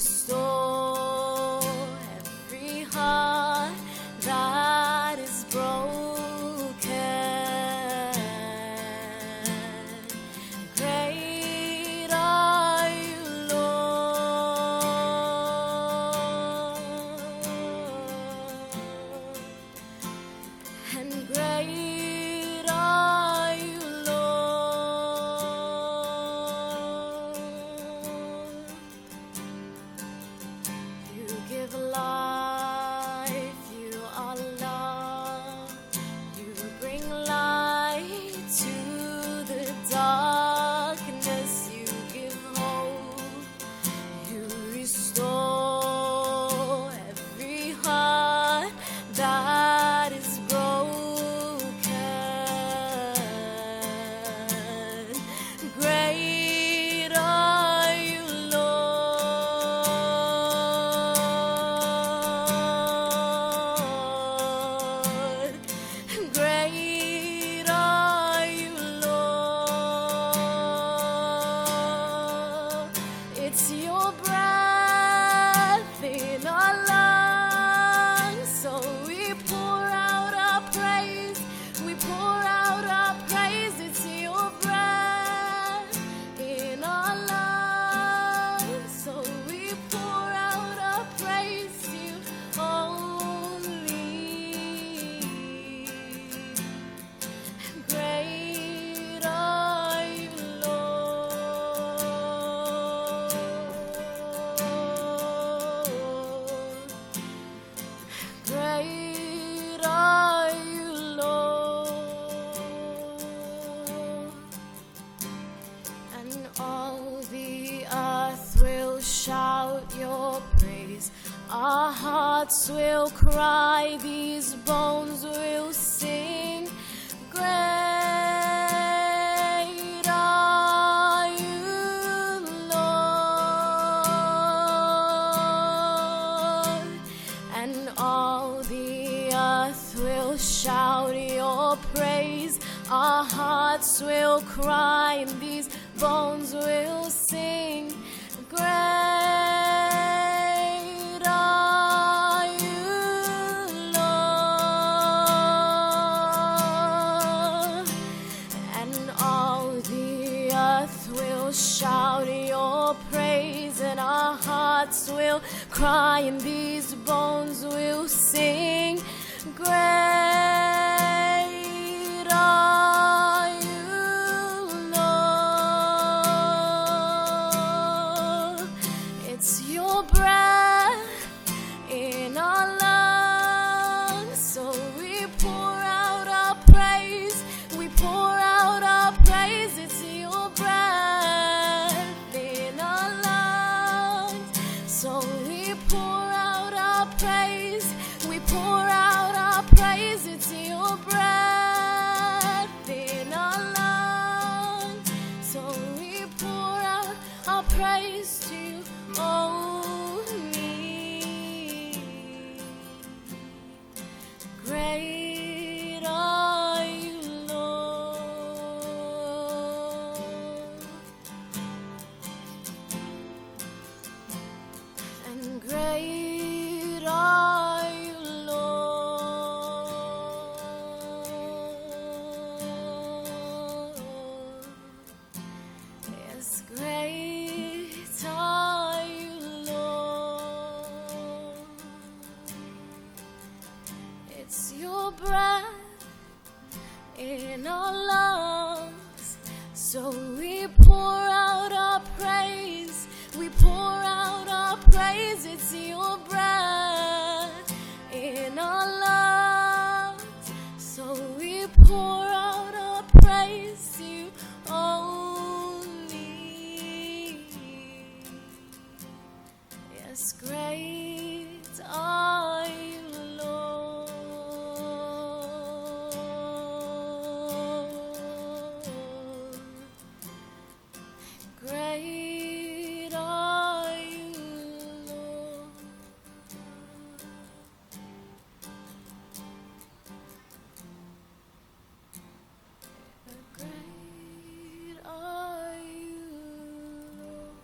restore every heart that is broken. Great are you, Lord, and great are you, Lord. You give life, you are love, you bring light to the darkness, you give hope, you restore every heart that is broken. Great are you, Lord. Great are you, Lord. It's your breath in our lungs, so we pour out our praise. We pour out our praise. It's your breath in our lungs, so we pour out our praise to you only. Great are you, Lord. Great are you, Lord. And all the earth will shout your praise. Our hearts will cry, these bones will sing. Great are you, Lord. And all the earth will shout your praise. Our hearts will cry, and these bones will sing. Great are you, Lord. And all the earth will shout your praise, and our hearts will cry, and these bones will sing. Great are you, Lord. It's your breath in our lungs, so we pour out our praise. We pour out our praise. It's your breath in our lungs, so we pour out our praise. We pour out our praise. It's your breath in our lungs, so we pour out our praise to you only. Great are you, Lord, and great are you, Lord. Yes, great are you, Lord. It's your breath in our lungs, so we pour out our praise. We pour out our praise. It's your breath in our lungs, so we pour out our praise to you only. Yes, great are you, Lord. Great are you, Lord. Great are you, Lord.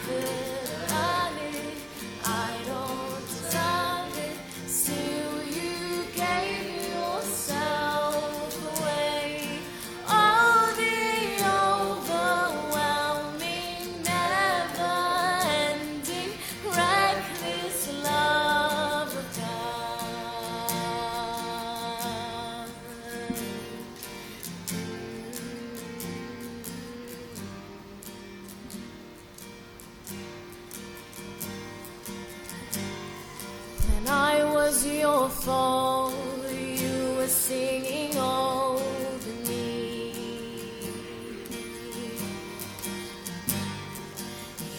couldn't earn it, I don't deserve it. Still, you gave yourself away. Oh, the overwhelming, never-ending, reckless love of God. When I was your foe, you were singing over me.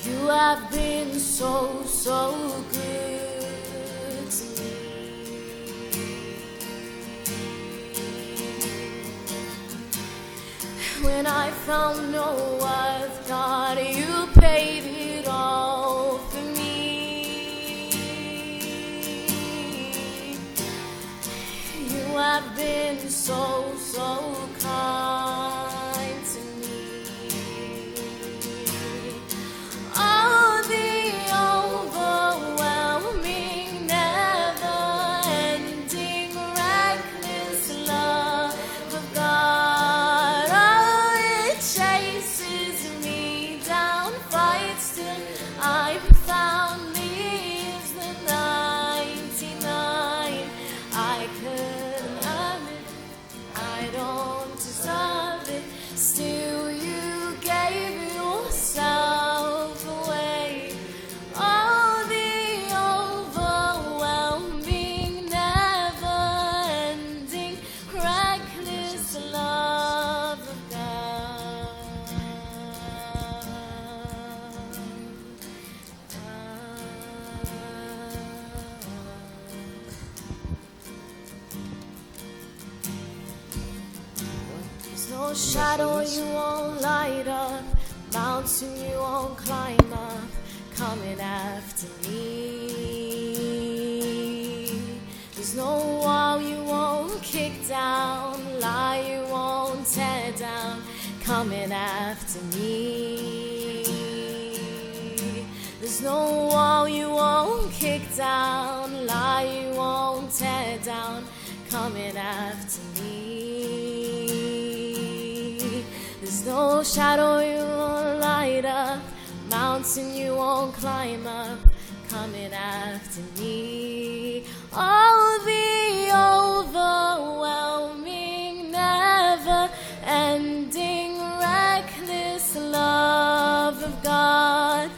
You have been so, so good to me. When I found no worth, God, you paid it all for me. You have been so, so kind to me. Oh, the overwhelming, never-ending, reckless love of God. Oh, it chases me down, fights till I'm found, leaves the 99. I couldn't earn it, I don't deserve it. Still, you gave yourself away. Oh, the overwhelming, never-ending, reckless love of God. There's no shadow you won't light up, mountain you won't climb up, coming after me. There's no wall you won't kick down, lie you won't tear down, coming after me. There's no wall you won't kick down, lie you won't tear down, coming after me. There's no shadow you won't light up, mountain you won't climb up, coming after me. Oh, the overwhelming, never-ending, reckless love of God.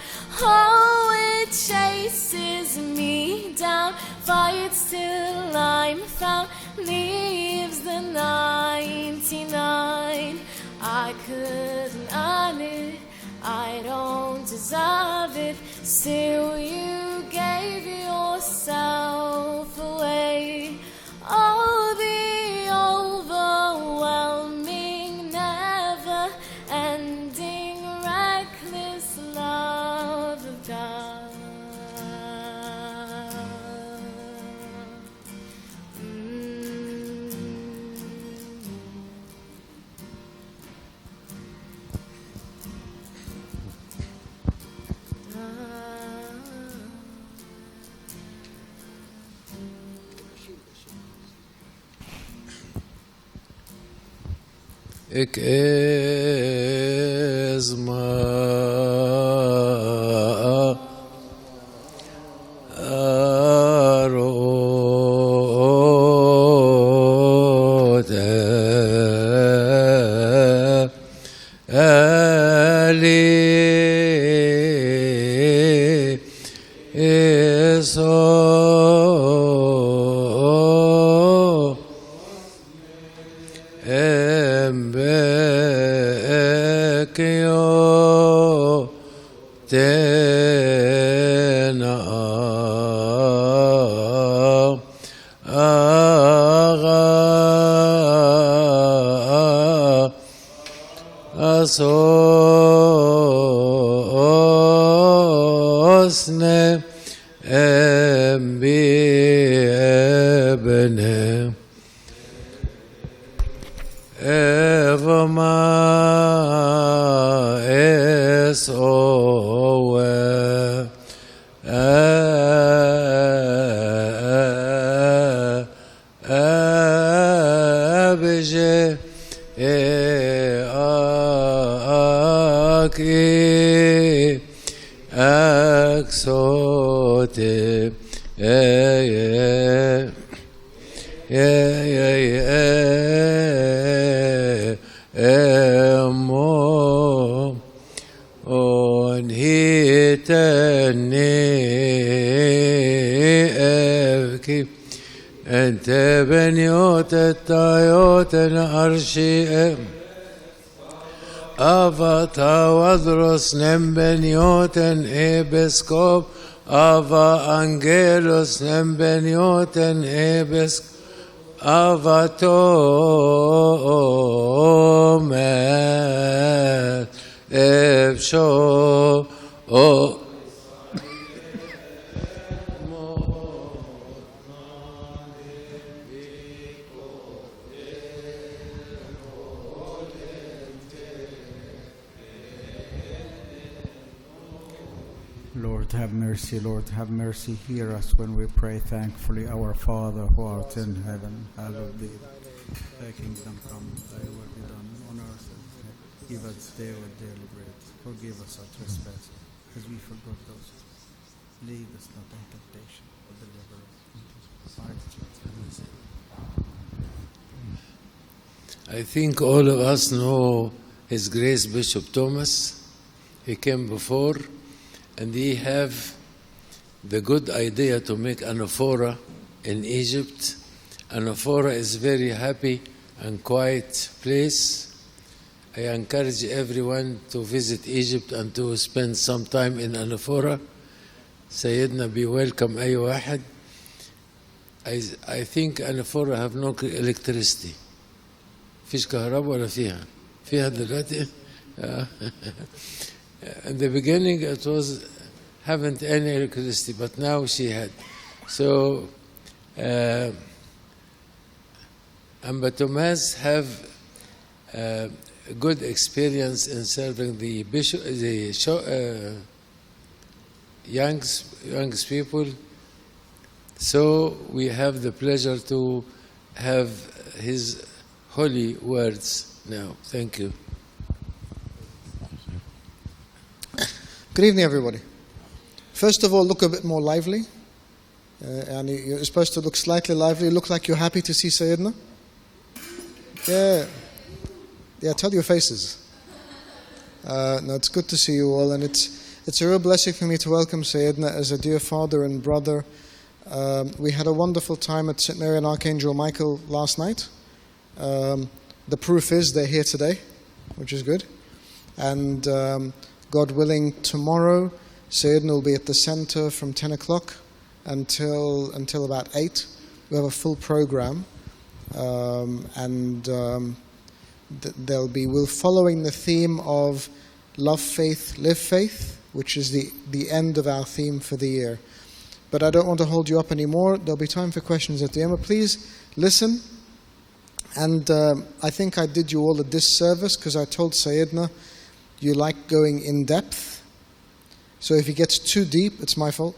Oh, it chases me down, fights till I'm found, leaves the 99. I couldn't earn it, I don't deserve it. Still, you gave yourself away. Oh, the overwhelming, never-ending, reckless love of God. Ik ezma arote ali eso Embekyo tena aga asosne embi ebne Evama es owe أكسوتي أمو أنهيتني أبكي أنت بنيوت الطيوت أرشي أفا وذرس نم بنيوتن إبسكوب أفا أنجيلوس نم بنيوتن إبسكوب أفا تومات إبشو Lord, have mercy. Lord, have mercy. Hear us when we pray thankfully. Our Father, who art in heaven, hallowed be thy kingdom come, thy will be done on earth as in heaven. Give us daily our daily bread. Forgive us our trespasses, as we forgive those. Lead us not into temptation, but deliver us from evil. I think all of us know His Grace Bishop Thomas. He came before, and he have the good idea to make anaphora in Egypt. Anaphora is very happy and quiet place. I encourage everyone to visit Egypt and to spend some time in anaphora. Sayyidina, be welcome أي واحد. I think anaphora have no electricity. فيش كهرباء ولا فيها دلوقتي. In the beginning it was haven't any electricity, but now she had. So Anba Thomas have good experience in serving the bishop, the young people. So we have the pleasure to have his holy words now. Thank you. Good evening, everybody. First of all, look a bit more lively. And you're supposed to look slightly lively. Look like you're happy to see Sayyidina. Yeah, tell your faces. No, it's good to see you all, and it's a real blessing for me to welcome Sayyidina as a dear father and brother. We had a wonderful time at St. Mary and Archangel Michael last night. The proof is they're here today, which is good. And God willing, tomorrow, Sayyidina will be at the center from 10 o'clock until about 8. We have a full program. We're following the theme of love faith, live faith, which is the end of our theme for the year. But I don't want to hold you up anymore. There'll be time for questions at the end. But please listen. And I think I did you all a disservice because I told Sayyidina you like going in depth. So if he gets too deep, it's my fault.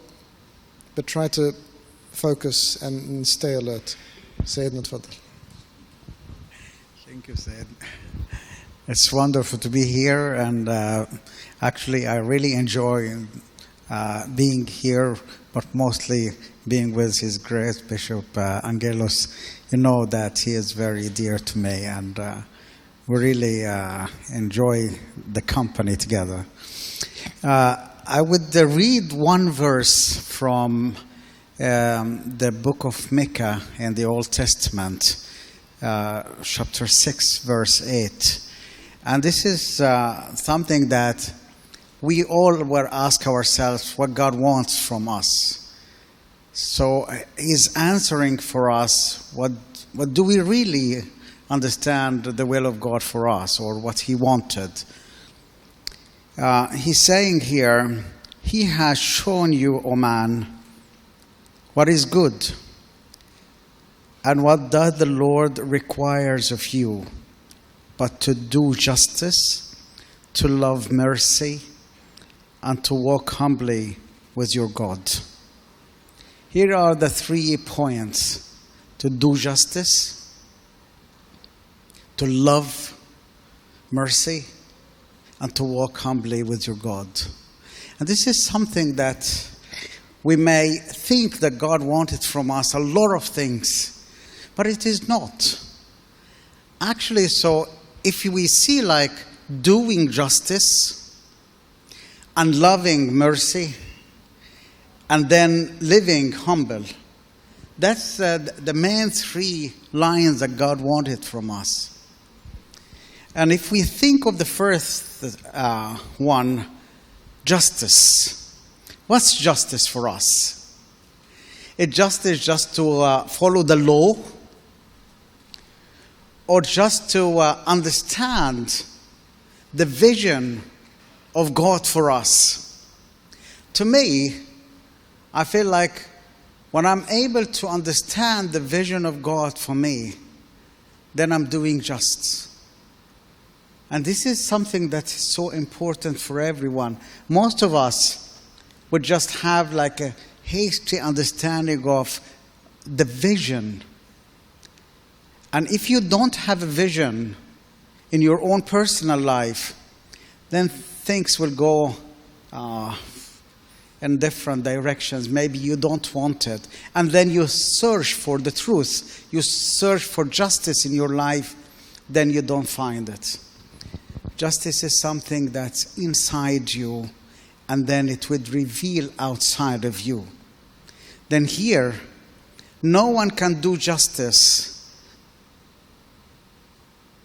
But try to focus and stay alert. Sayyidina, tfaddal. Thank you, Sayyid. It's wonderful to be here, and actually I really enjoy being here, but mostly being with His Grace Bishop Angelos. You know that he is very dear to me, and we really enjoy the company together. I would read one verse from the book of Micah in the Old Testament, chapter 6, verse 8. And this is something that we all will ask ourselves what God wants from us. So He's answering for us what do we really understand the will of God for us, or what He wanted. He's saying here, He has shown you, O man, what is good, and what does the Lord requires of you, but to do justice, to love mercy, and to walk humbly with your God. Here are the 3 points: to do justice, to love mercy, and to walk humbly with your God. And this is something that we may think that God wanted from us, a lot of things, but it is not. Actually, so if we see like doing justice and loving mercy and then living humble, that's the main three lines that God wanted from us. And if we think of the first one, justice. What's justice for us? Is justice just to follow the law? Or just to understand the vision of God for us? To me, I feel like when I'm able to understand the vision of God for me, then I'm doing justice. And this is something that is so important for everyone. Most of us would just have like a hasty understanding of the vision. And if you don't have a vision in your own personal life, then things will go in different directions. Maybe you don't want it. And then you search for the truth. You search for justice in your life, then you don't find it. Justice is something that's inside you, and then it would reveal outside of you. Then here, no one can do justice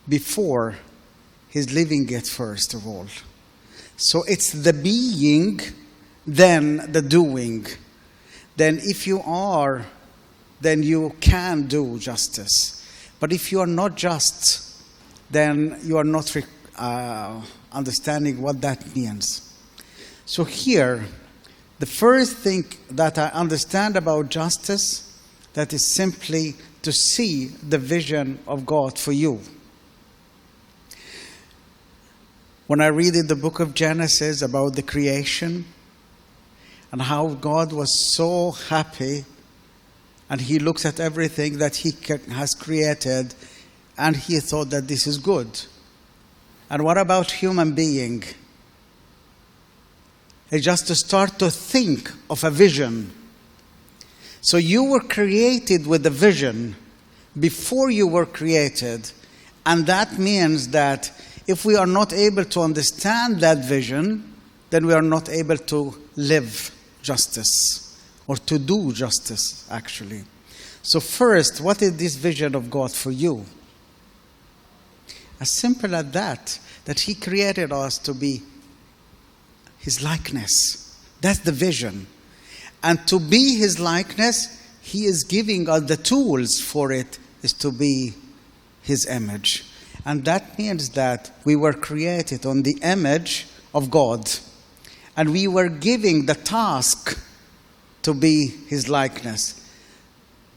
before he's living it first of all. So it's the being, then the doing. Then if you are, then you can do justice. But if you are not just, then you are not understanding what that means. So here, the first thing that I understand about justice, that is simply to see the vision of God for you. When I read in the book of Genesis about the creation and how God was so happy and he looks at everything that he has created and he thought that this is good. And what about human being? It's just to start to think of a vision. So you were created with a vision before you were created. And that means that if we are not able to understand that vision, then we are not able to live justice or to do justice, actually. So first, what is this vision of God for you? As simple as that he created us to be his likeness. That's the vision. And to be his likeness, he is giving us the tools for it, is to be his image. And that means that we were created on the image of God. And we were given the task to be his likeness.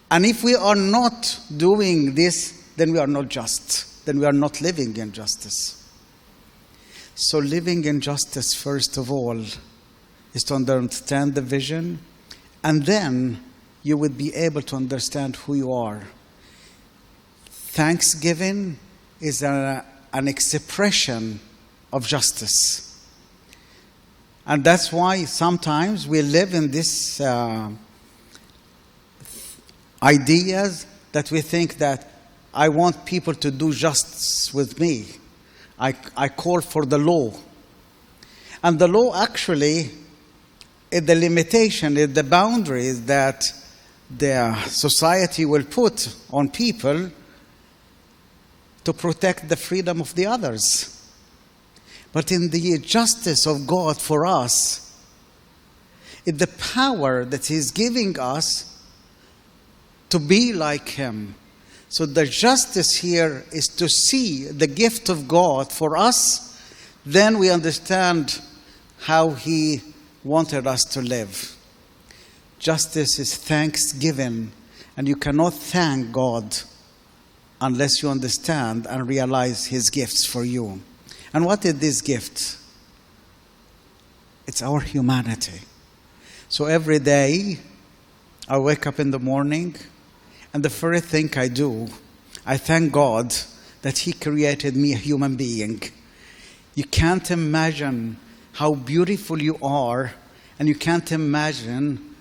And if we are not doing this, then we are not just. Then we are not living in justice. So living in justice, first of all, is to understand the vision, and then you would be able to understand who you are. Thanksgiving is an expression of justice. And that's why sometimes we live in this ideas that we think that I want people to do justice with me. I call for the law. And the law actually is the limitation, is the boundaries that the society will put on people to protect the freedom of the others. But in the justice of God for us, is the power that he's giving us to be like him. So the justice here is to see the gift of God for us. Then we understand how he wanted us to live. Justice is thanksgiving, and you cannot thank God unless you understand and realize his gifts for you. And what is this gift? It's our humanity. So every day I wake up in the morning, and the first thing I do, I thank God that he created me a human being. You can't imagine how beautiful you are, and you can't imagine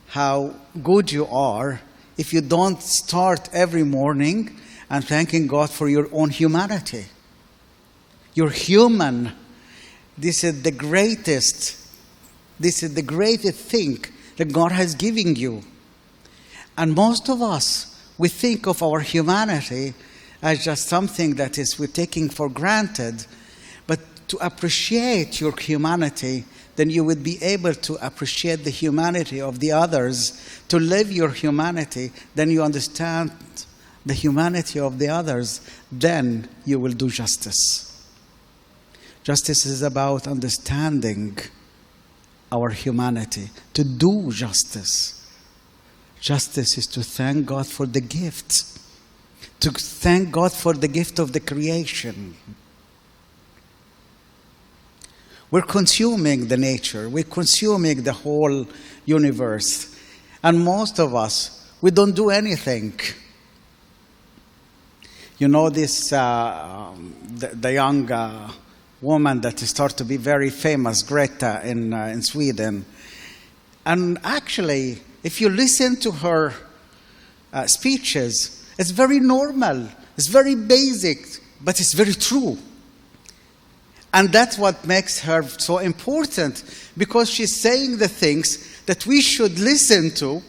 how good you are if you don't start every morning and thanking God for your own humanity. You're human. This is the greatest thing that God has given you. And most of us, we think of our humanity as just something that we're taking for granted. But to appreciate your humanity, then you would be able to appreciate the humanity of the others. To live your humanity, then you understand the humanity of the others. Then you will do justice. Justice is about understanding our humanity. To do justice. Justice is to thank God for the gift. To thank God for the gift of the creation. We're consuming the nature. We're consuming the whole universe. And most of us, we don't do anything. You know this, the young woman that started to be very famous, Greta, in Sweden. And actually, if you listen to her speeches, it's very normal. It's very basic, but it's very true. And that's what makes her so important, because she's saying the things that we should listen to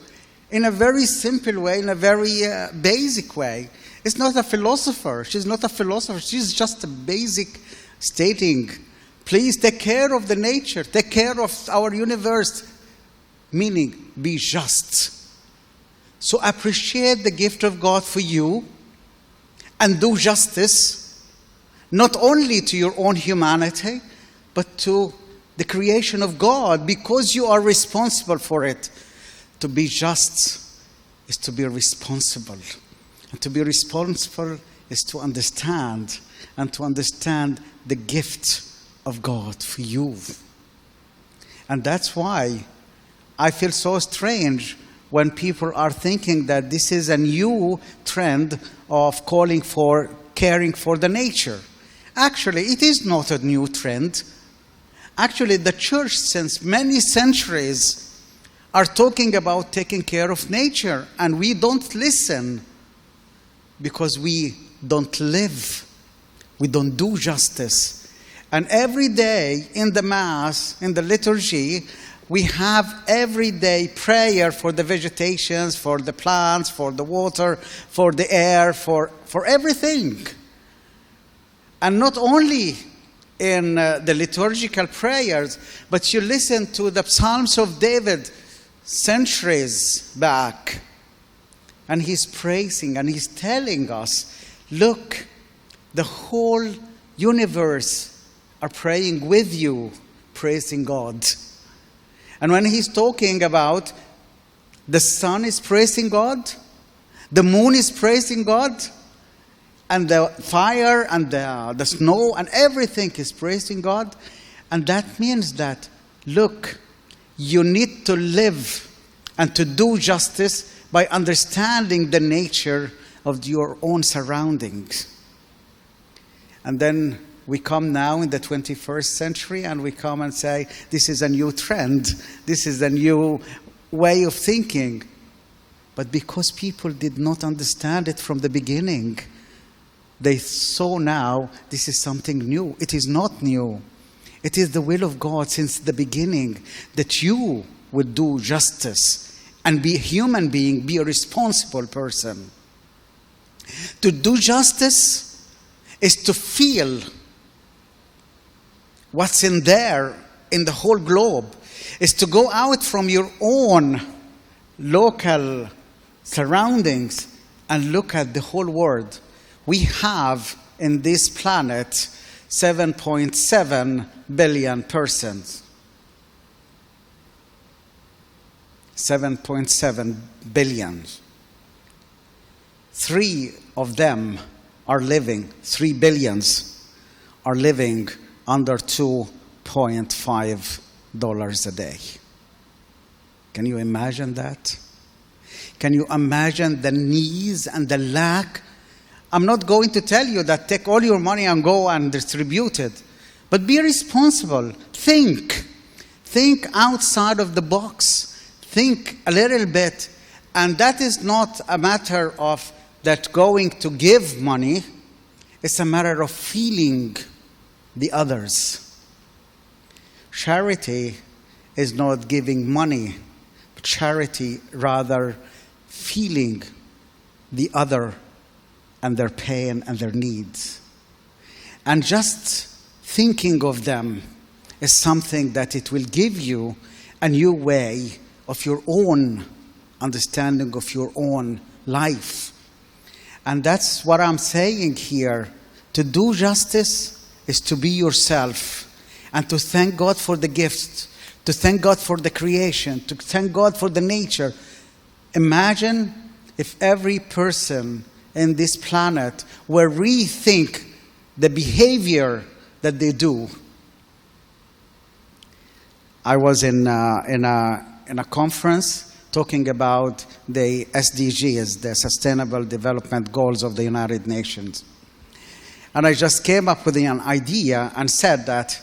in a very simple way, in a very basic way. It's not a philosopher. She's not a philosopher. She's just a basic stating, please take care of the nature, take care of our universe, meaning be just. So appreciate the gift of God for you and do justice. Not only to your own humanity, but to the creation of God, because you are responsible for it. To be just is to be responsible. And to be responsible is to understand, and to understand the gift of God for you. And that's why I feel so strange when people are thinking that this is a new trend of calling for caring for the nature. Actually, it is not a new trend. Actually, the church, since many centuries, are talking about taking care of nature, and we don't listen because we don't live. We don't do justice. And every day in the Mass, in the liturgy, we have everyday prayer for the vegetations, for the plants, for the water, for the air, for everything. And not only in the liturgical prayers, but you listen to the Psalms of David centuries back. And he's praising and he's telling us, look, the whole universe are praying with you, praising God. And when he's talking about the sun is praising God, the moon is praising God, and the fire and the snow and everything is praising God. And that means that, look, you need to live and to do justice by understanding the nature of your own surroundings. And then we come now in the 21st century and we come and say, this is a new trend. This is a new way of thinking. But because people did not understand it from the beginning, they saw now this is something new. It is not new. It is the will of God since the beginning that you would do justice and be a human being, be a responsible person. To do justice is to feel what's in there in the whole globe, is to go out from your own local surroundings and look at the whole world. We have in this planet 7.7 billion persons. 7.7 billion. 3 of them are living, 3 billions are living under $2.5 a day. Can you imagine that? Can you imagine the needs and the lack? I'm not going to tell you that take all your money and go and distribute it. But be responsible. Think. Think outside of the box. Think a little bit. And that is not a matter of that going to give money. It's a matter of feeling the others. Charity is not giving money, but charity rather feeling the other and their pain and their needs. And just thinking of them is something that it will give you a new way of your own understanding of your own life. And that's what I'm saying here. To do justice is to be yourself and to thank God for the gifts, to thank God for the creation, to thank God for the nature. Imagine if every person in this planet were rethink the behavior that they do. I was in a conference talking about the SDGs, the Sustainable Development Goals of the United Nations. And I just came up with an idea and said that,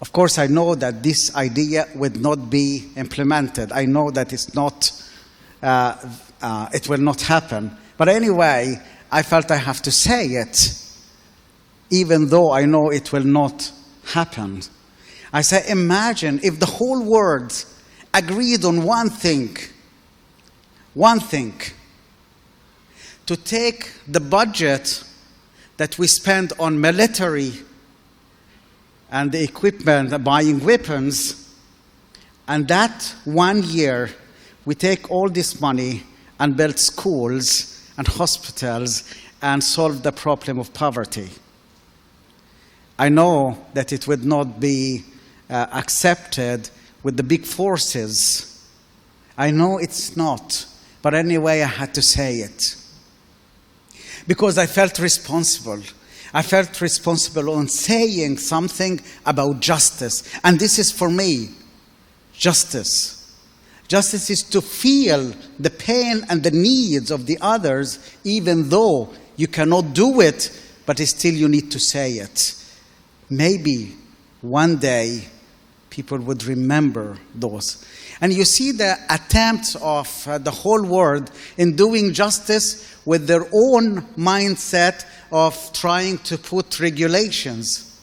of course, I know that this idea would not be implemented. I know that it's not, it will not happen. But anyway, I felt I have to say it, even though I know it will not happen. I say, imagine if the whole world agreed on one thing, to take the budget that we spend on military and the equipment, buying weapons, and that 1 year we take all this money and build schools and hospitals and solve the problem of poverty. I know that it would not be accepted with the big forces. I know it's not, but anyway, I had to say it. Because I felt responsible. I felt responsible on saying something about justice. And this is for me, justice. Justice is to feel the pain and the needs of the others, even though you cannot do it, but still you need to say it. Maybe one day people would remember those. And you see the attempts of the whole world in doing justice with their own mindset of trying to put regulations.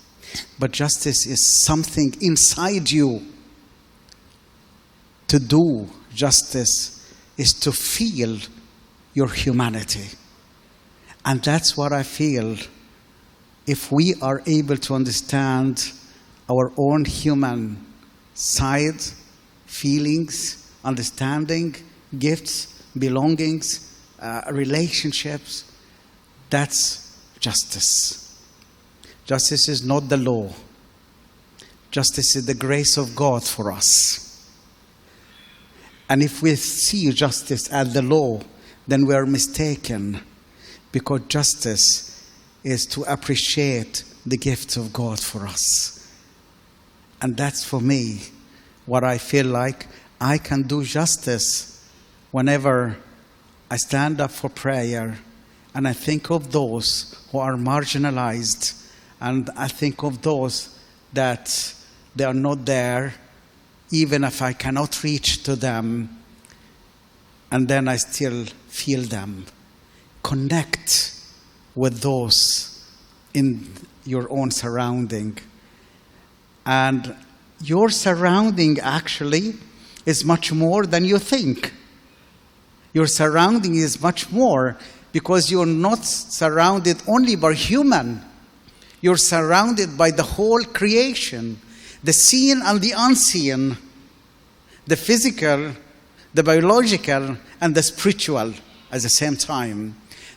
But justice is something inside you. To do justice is to feel your humanity. And that's what I feel. If we are able to understand our own human side, feelings, understanding, gifts, belongings, relationships, that's justice. Justice is not the law. Justice is the grace of God for us. And if we see justice as the law, then we are mistaken, because justice is to appreciate the gifts of God for us. And that's for me what I feel like I can do justice whenever I stand up for prayer and I think of those who are marginalized, and I think of those that they are not there, even if I cannot reach to them, and then I still feel them. Connect with those in your own surrounding. And your surrounding actually is much more than you think. Your surrounding is much more, because you're not surrounded only by human. You're surrounded by the whole creation, the seen and the unseen, the physical, the biological, and the spiritual at the same time.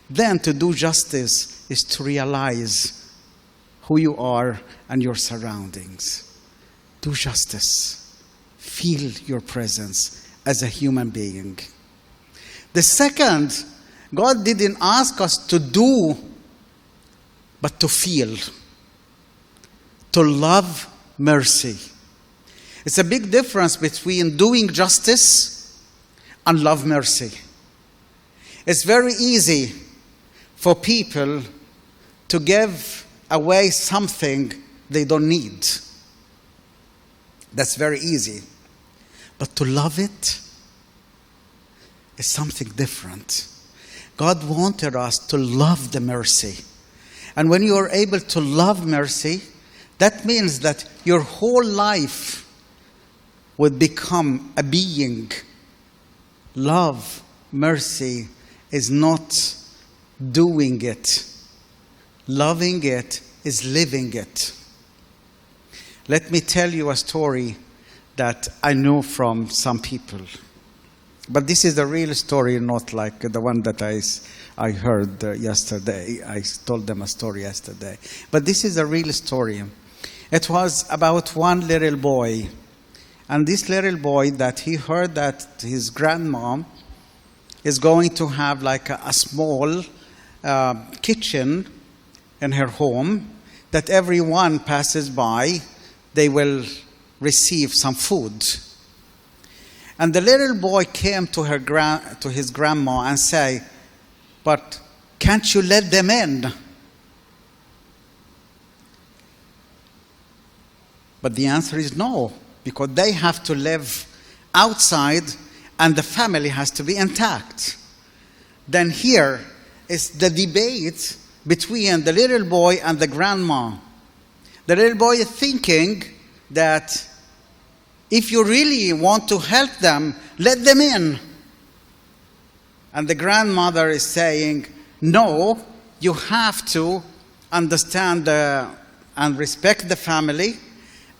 Then to do justice is to realize who you are and your surroundings. Do justice. Feel your presence as a human being. The second, God didn't ask us to do, but to feel. To love mercy. It's a big difference between doing justice and love mercy. It's very easy for people to give away something they don't need. That's very easy. But to love it is something different. God wanted us to love the mercy. And when you are able to love mercy, that means that your whole life would become a being. Love, mercy is not doing it. Loving it is living it. Let me tell you a story that I know from some people. But this is a real story, not like the one that I heard yesterday. I told them a story yesterday. But this is a real story. It was about one little boy. And this little boy, that he heard that his grandma is going to have like a small kitchen in her home, that everyone passes by, they will receive some food. And the little boy came to his grandma and say, "But can't you let them in?" But the answer is no, because they have to live outside and the family has to be intact. Then here is the debate between the little boy and the grandma. The little boy is thinking that if you really want to help them, let them in. And the grandmother is saying, no, you have to understand and respect the family,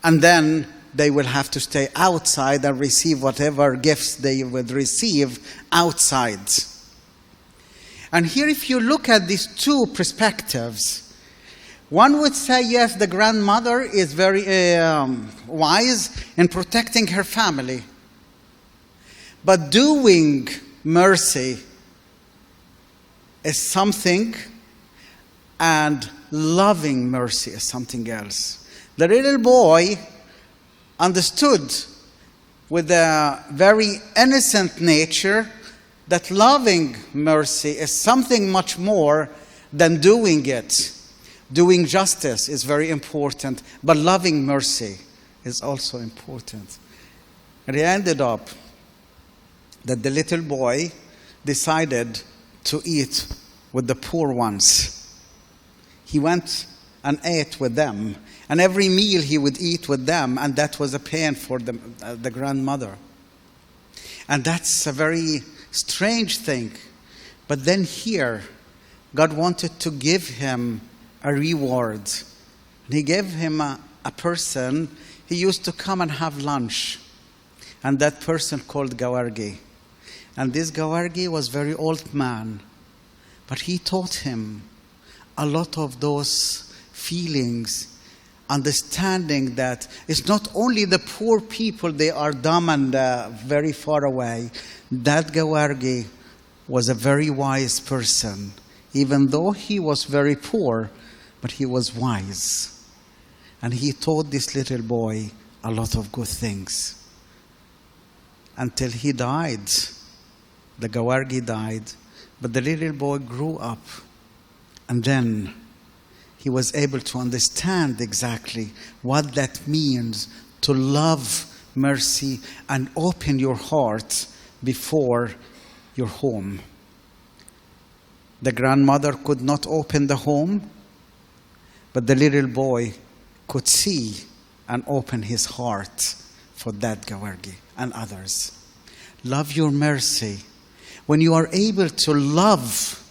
and then they will have to stay outside and receive whatever gifts they would receive outside. And here, if you look at these two perspectives, one would say, yes, the grandmother is very wise in protecting her family. But doing mercy is something, and loving mercy is something else. The little boy understood with a very innocent nature that loving mercy is something much more than doing it. Doing justice is very important, but loving mercy is also important. And it ended up that the little boy decided to eat with the poor ones. He went and ate with them. And every meal he would eat with them, and that was a pain for the grandmother. And that's a very strange thing. But then here, God wanted to give him a reward. And he gave him a person. He used to come and have lunch. And that person called Gawargi. And this Gawargi was a very old man. But he taught him a lot of those feelings, understanding that it's not only the poor people, they are dumb and very far away. That Gawargi was a very wise person. Even though he was very poor, but he was wise. And he taught this little boy a lot of good things. Until he died. The Gawargi died. But the little boy grew up. And then he was able to understand exactly what that means to love mercy and open your heart before your home. The grandmother could not open the home, but the little boy could see and open his heart for that Gawargi and others. Love your mercy. When you are able to love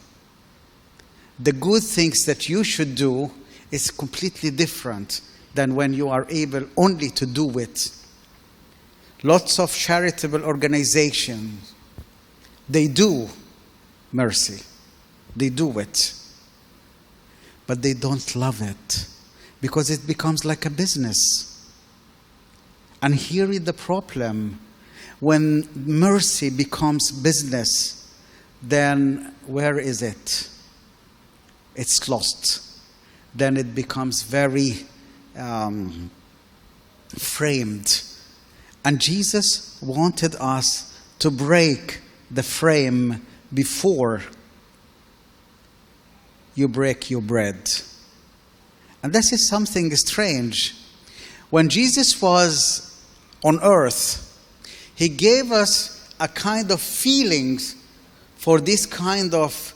the good things that you should do, is completely different than when you are able only to do it. Lots of charitable organizations, they do mercy. They do it. But they don't love it because it becomes like a business. And here is the problem. When mercy becomes business, then where is it? It's lost. Then it becomes very framed. And Jesus wanted us to break the frame before you break your bread. And this is something strange. When Jesus was on earth, he gave us a kind of feelings for this kind of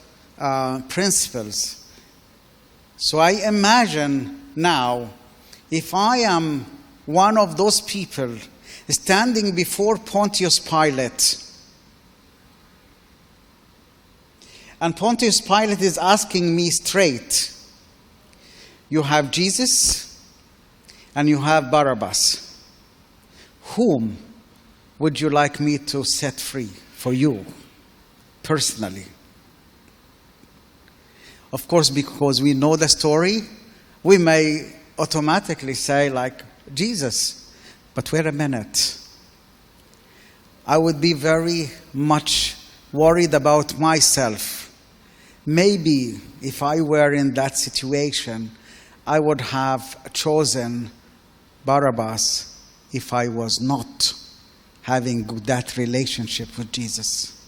principles. So I imagine now, if I am one of those people standing before Pontius Pilate, and Pontius Pilate is asking me straight, you have Jesus and you have Barabbas. Whom would you like me to set free for you, personally? Of course, because we know the story, we may automatically say, like, Jesus. But wait a minute. I would be very much worried about myself. Maybe if I were in that situation, I would have chosen Barabbas if I was not having that relationship with Jesus.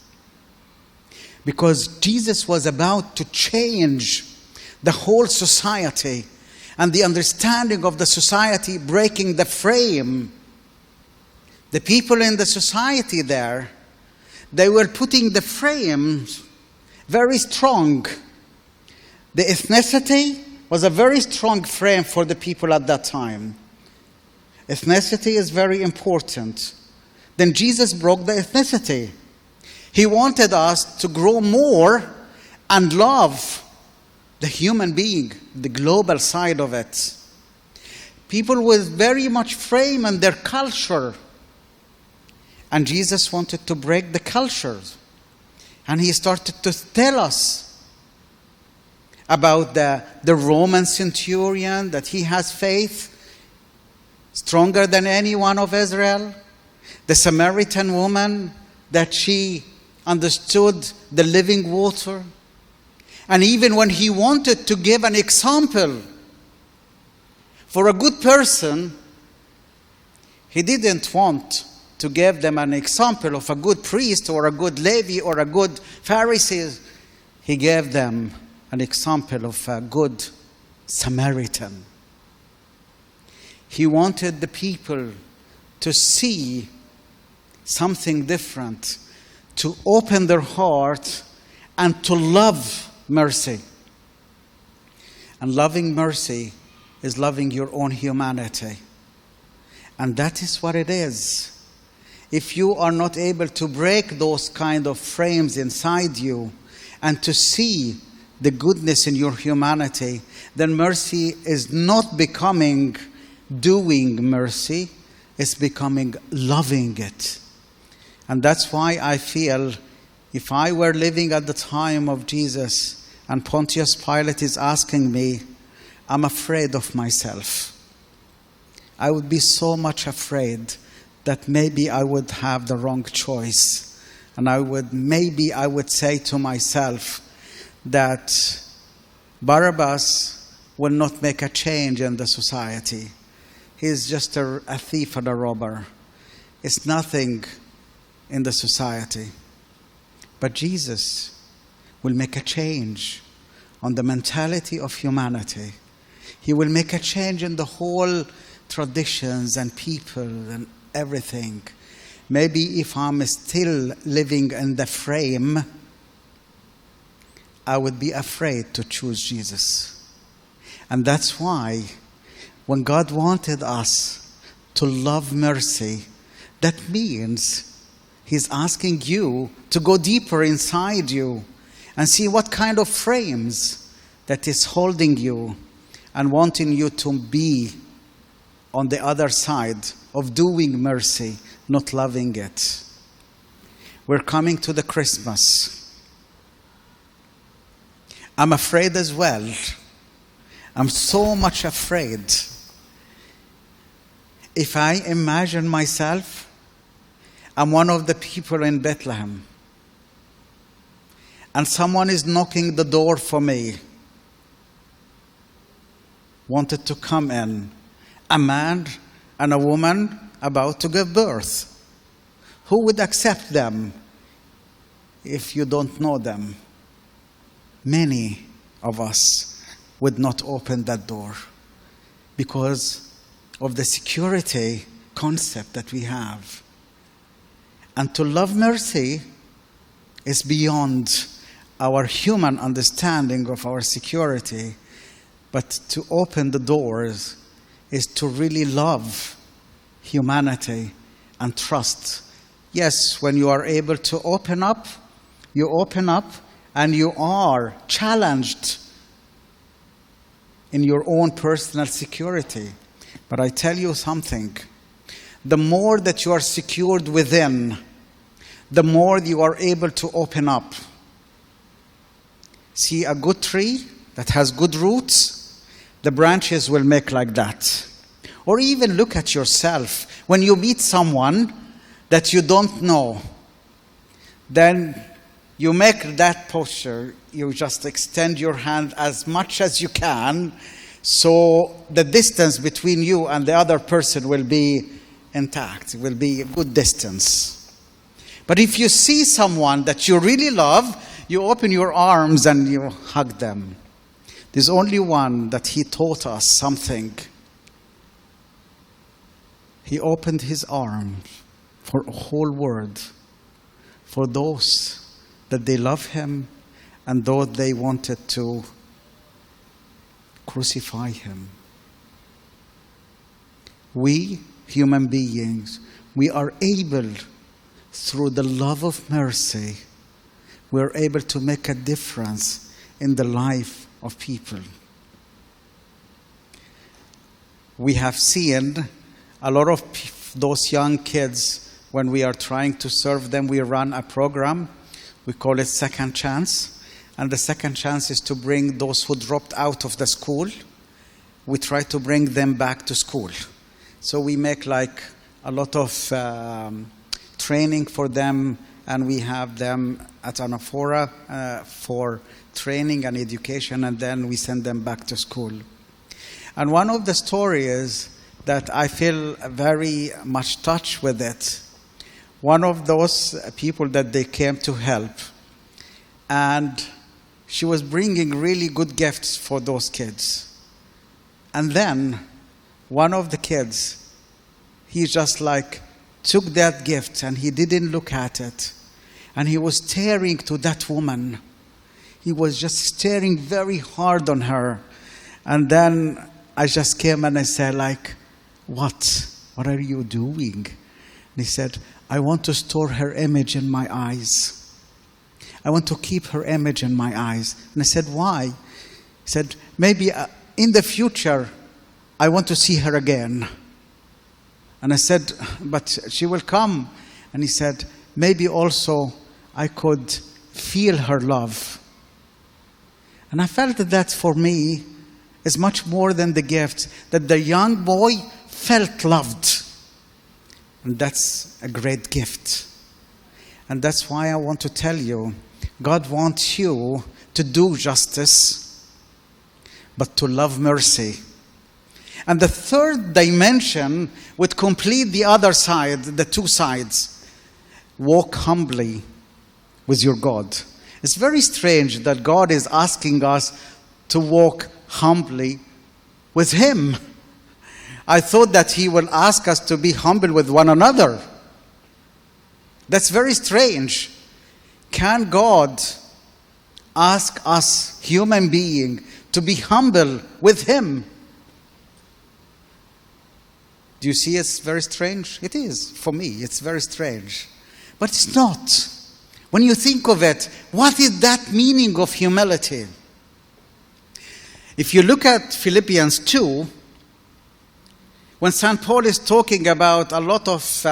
Because Jesus was about to change the whole society and the understanding of the society, breaking the frame. The people in the society there, they were putting the frames very strong. The ethnicity was a very strong frame for the people at that time. Ethnicity is very important. Then Jesus broke the ethnicity. He wanted us to grow more and love the human being, the global side of it. People with very much frame in their culture. And Jesus wanted to break the cultures. And he started to tell us about the Roman centurion, that he has faith stronger than any one of Israel. The Samaritan woman, that she understood the living water. And even when he wanted to give an example for a good person, he didn't want to give them an example of a good priest or a good Levi or a good Pharisee. He gave them an example of a good Samaritan. He wanted the people to see something different, to open their heart and to love mercy. And loving mercy is loving your own humanity. And that is what it is. If you are not able to break those kind of frames inside you and to see the goodness in your humanity, then mercy is not becoming doing mercy, it's becoming loving it. And that's why I feel, if I were living at the time of Jesus and Pontius Pilate is asking me, I'm afraid of myself. I would be so much afraid that maybe I would have the wrong choice. And I would say to myself that Barabbas will not make a change in the society. He is just a thief and a robber. It's nothing in the society. But Jesus will make a change on the mentality of humanity. He will make a change in the whole traditions and people and everything. Maybe if I'm still living in the frame, I would be afraid to choose Jesus. And that's why when God wanted us to love mercy, that means He's asking you to go deeper inside you and see what kind of frames that is holding you and wanting you to be on the other side of doing mercy, not loving it. We're coming to the Christmas. I'm afraid as well. I'm so much afraid. If I imagine myself, I'm one of the people in Bethlehem, and someone is knocking the door for me, wanted to come in, a man and a woman about to give birth. Who would accept them if you don't know them? Many of us would not open that door. because of the security concept that we have. And to love mercy is beyond our human understanding of our security, but to open the doors is to really love humanity and trust. Yes, when you are able to open up, you open up and you are challenged in your own personal security. But I tell you something, the more that you are secured within, the more you are able to open up. See a good tree that has good roots, the branches will make like that. Or even look at yourself. When you meet someone that you don't know, then you make that posture. You just extend your hand as much as you can, so the distance between you and the other person will be intact. It will be a good distance. But if you see someone that you really love, you open your arms and you hug them. There's only one that he taught us something. He opened his arms for a whole world, for those that they love him and those they wanted to crucify him. We, human beings, we are able, through the love of mercy, we're able to make a difference in the life of people. We have seen a lot of those young kids, when we are trying to serve them, we run a program. We call it Second Chance. And the second chance is to bring those who dropped out of the school. We try to bring them back to school. So we make like a lot of training for them, and we have them at Anaphora for training and education, and then we send them back to school. And one of the stories that I feel very much touched with it, one of those people that they came to help, and she was bringing really good gifts for those kids. And then one of the kids, he just like took that gift and he didn't look at it. And he was staring to that woman. He was just staring very hard on her. And then I just came and I said like, what are you doing? And he said, I want to store her image in my eyes. I want to keep her image in my eyes. And I said, why? He said, maybe in the future, I want to see her again. And I said, but she will come. And he said, maybe also I could feel her love. And I felt that for me is much more than the gift, that the young boy felt loved. And that's a great gift. And that's why I want to tell you, God wants you to do justice, but to love mercy. And the third dimension would complete the other side, the two sides. Walk humbly with your God. It's very strange that God is asking us to walk humbly with Him. I thought that He will ask us to be humble with one another. That's very strange. Can God ask us, human beings, to be humble with Him? Do you see it's very strange? It is. For me, it's very strange. But it's not. When you think of it, what is that meaning of humility? If you look at Philippians 2, when St. Paul is talking about a lot of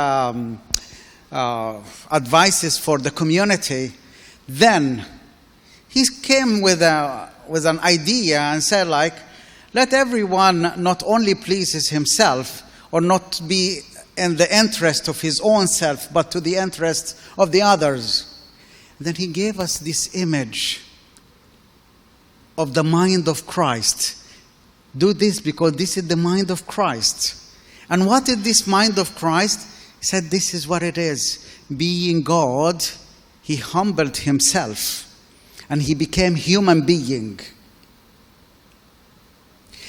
advices for the community, then he came with an idea and said like, let everyone not only pleases himself or not be in the interest of his own self, but to the interest of the others. And then he gave us this image of the mind of Christ. Do this because this is the mind of Christ. And what is this mind of Christ? He said this is what it is. Being God, He humbled Himself and He became human being.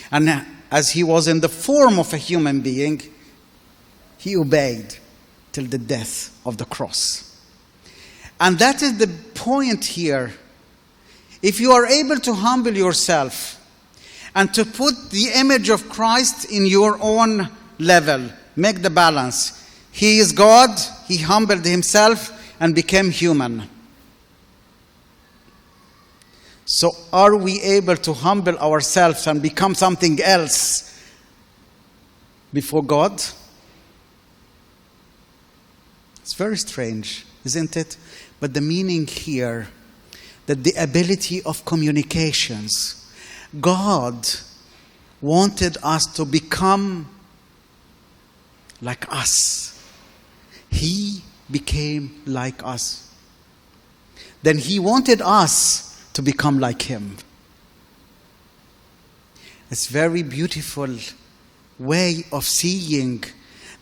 And as he was in the form of a human being, he obeyed till the death of the cross. And that is the point here. If you are able to humble yourself and to put the image of Christ in your own level, make the balance. He is God, he humbled himself and became human. So are we able to humble ourselves and become something else before God? It's very strange, isn't it? But the meaning here, that the ability of communications, God wanted us to become like us. He became like us. Then he wanted us to become like him. It's a very beautiful way of seeing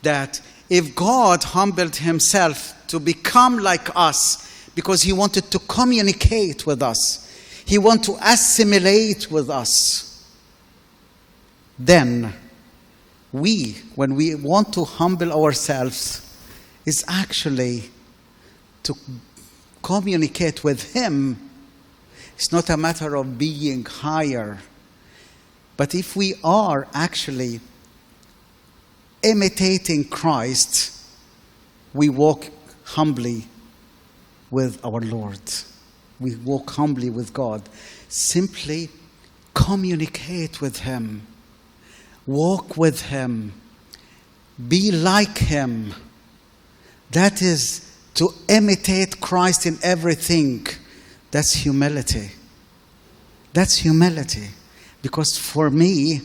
that if God humbled himself to become like us because he wanted to communicate with us, he wanted to assimilate with us, then we, when we want to humble ourselves, is actually to communicate with him. It's not a matter of being higher. But if we are actually imitating Christ, we walk humbly with our Lord. We walk humbly with God. Simply communicate with him. Walk with him. Be like him. That is to imitate Christ in everything. That's humility. That's humility. Because for me,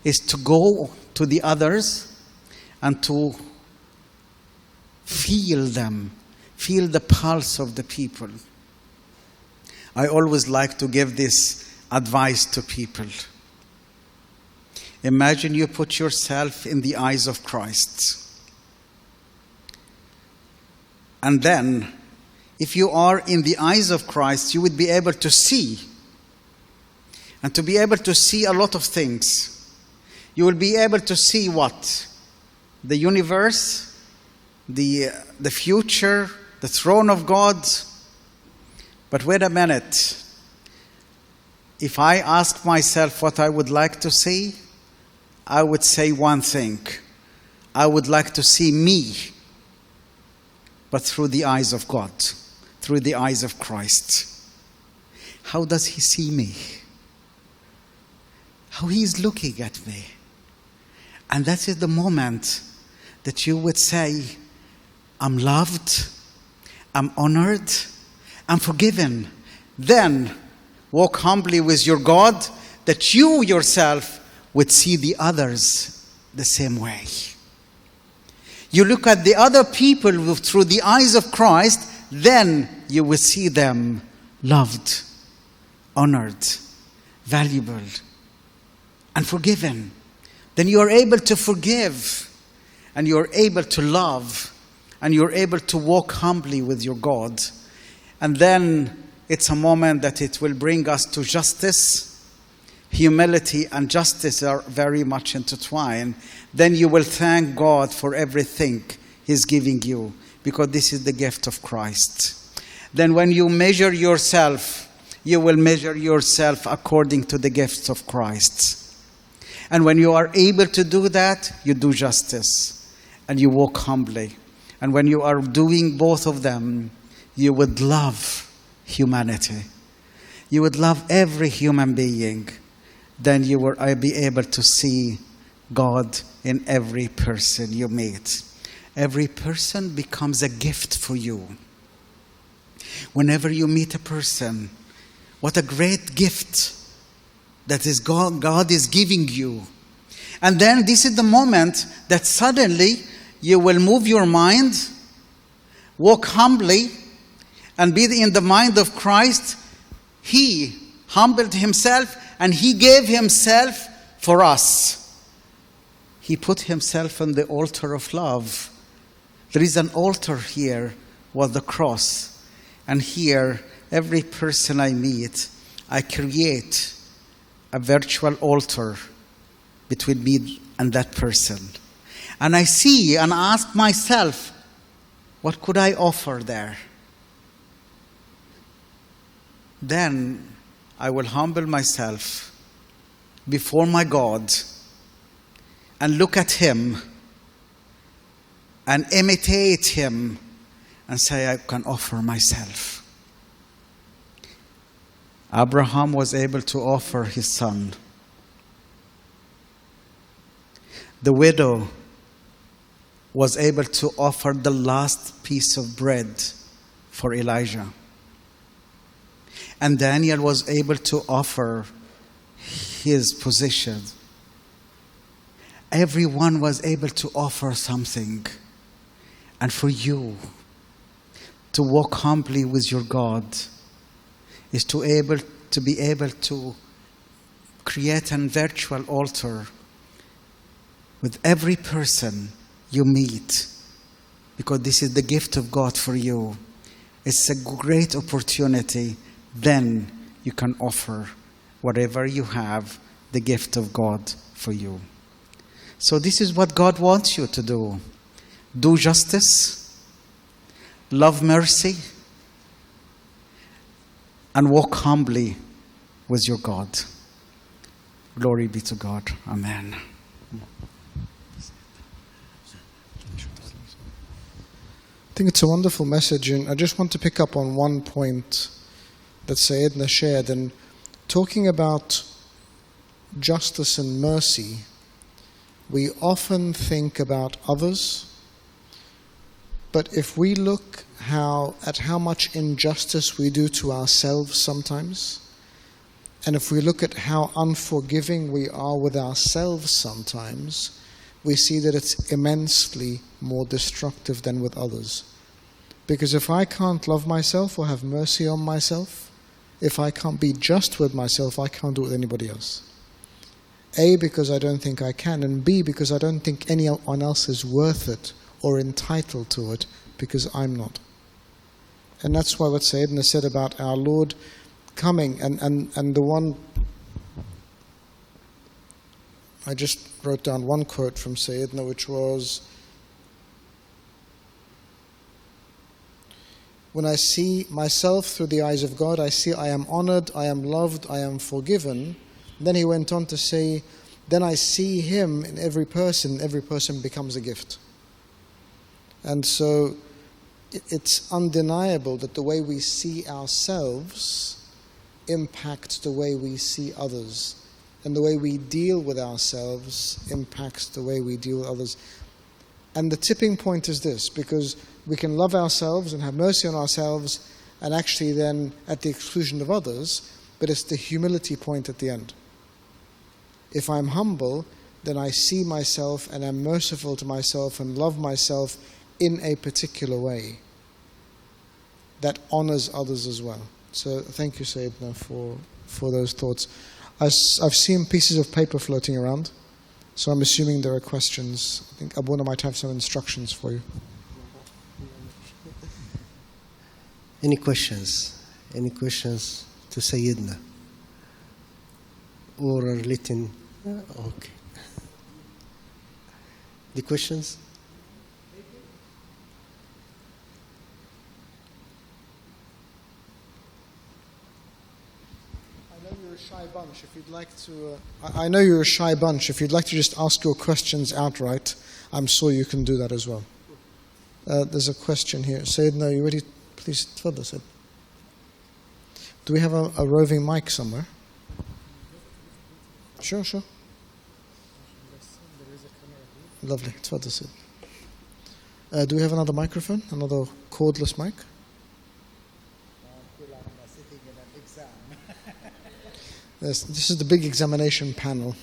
is to go to the others and to feel them, feel the pulse of the people. I always like to give this advice to people. Imagine you put yourself in the eyes of Christ. And then, if you are in the eyes of Christ, you would be able to see. And to be able to see a lot of things. You will be able to see what? The universe, the future, the throne of God. But wait a minute. If I ask myself what I would like to see, I would say one thing. I would like to see me, but through the eyes of God, through the eyes of Christ. How does he see me? How he is looking at me. And that is the moment that you would say, I'm loved, I'm honored, I'm forgiven. Then walk humbly with your God, that you yourself would see the others the same way. You look at the other people through the eyes of Christ, then you will see them loved, honored, valuable, and forgiven. Then you are able to forgive, and you are able to love, and you are able to walk humbly with your God. And then it's a moment that it will bring us to justice. Humility and justice are very much intertwined. Then you will thank God for everything he's giving you, because this is the gift of Christ. Then when you measure yourself, you will measure yourself according to the gifts of Christ. And when you are able to do that, you do justice and you walk humbly. And when you are doing both of them, you would love humanity. You would love every human being. Then you will be able to see God in every person you meet. Every person becomes a gift for you. Whenever you meet a person, what a great gift that is God is giving you. And then this is the moment that suddenly you will move your mind, walk humbly, and be in the mind of Christ. He humbled himself and he gave himself for us. He put himself on the altar of love. There is an altar here with the cross. And here, every person I meet, I create a virtual altar between me and that person. And I see and ask myself, what could I offer there? Then I will humble myself before my God and look at Him and imitate Him and say, I can offer myself. Abraham was able to offer his son. The widow was able to offer the last piece of bread for Elijah. And Daniel was able to offer his position. Everyone was able to offer something. And for you to walk humbly with your God is to be able to create a virtual altar with every person you meet, because this is the gift of God for you. It's a great opportunity. Then you can offer whatever you have, the gift of God for you. So this is what God wants you to do. Do justice, love mercy, and walk humbly with your God. Glory be to God. Amen. I think it's a wonderful message, and I just want to pick up on one point that Sayyidina shared. And talking about justice and mercy, we often think about others, but if we look at how much injustice we do to ourselves sometimes, and if we look at how unforgiving we are with ourselves sometimes, we see that it's immensely more destructive than with others. Because if I can't love myself or have mercy on myself, if I can't be just with myself, I can't do it with anybody else. A, because I don't think I can, and B, because I don't think anyone else is worth it or entitled to it, because I'm not. And that's why what Sayyidina said about our Lord coming, and the one, I just wrote down one quote from Sayyidina, which was, when I see myself through the eyes of God, I see I am honored, I am loved, I am forgiven. Then he went on to say, then I see Him in every person becomes a gift. And so it's undeniable that the way we see ourselves impacts the way we see others. And the way we deal with ourselves impacts the way we deal with others. And the tipping point is this, because we can love ourselves and have mercy on ourselves and actually then at the exclusion of others, but it's the humility point at the end. If I'm humble, then I see myself and am merciful to myself and love myself in a particular way that honors others as well. So thank you, Sayyidina, for those thoughts. I've seen pieces of paper floating around, so I'm assuming there are questions. I think Abuna might have some instructions for you. Any questions? Any questions to Sayyidina? Or are written? Okay. The questions? Shy bunch. If you'd like to, I know you're a shy bunch. If you'd like to just ask your questions outright, I'm sure you can do that as well. There's a question here. Sayyidina, are you ready? Please, tfadal, Sayyid. Do we have a roving mic somewhere? Sure. Lovely. Tfadal, Sayyid. Do we have another microphone? Another cordless mic? This is the big examination panel.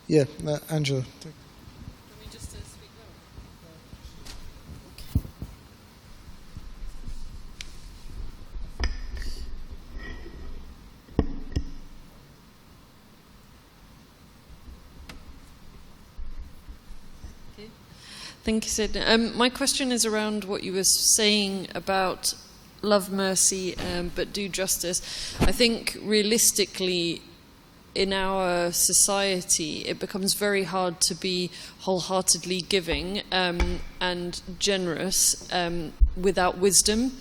Yeah, Angela. Want me just to speak Okay. Thank you, Sid. My question is around what you were saying about love mercy, but do justice. I think realistically, in our society, it becomes very hard to be wholeheartedly giving and generous without wisdom,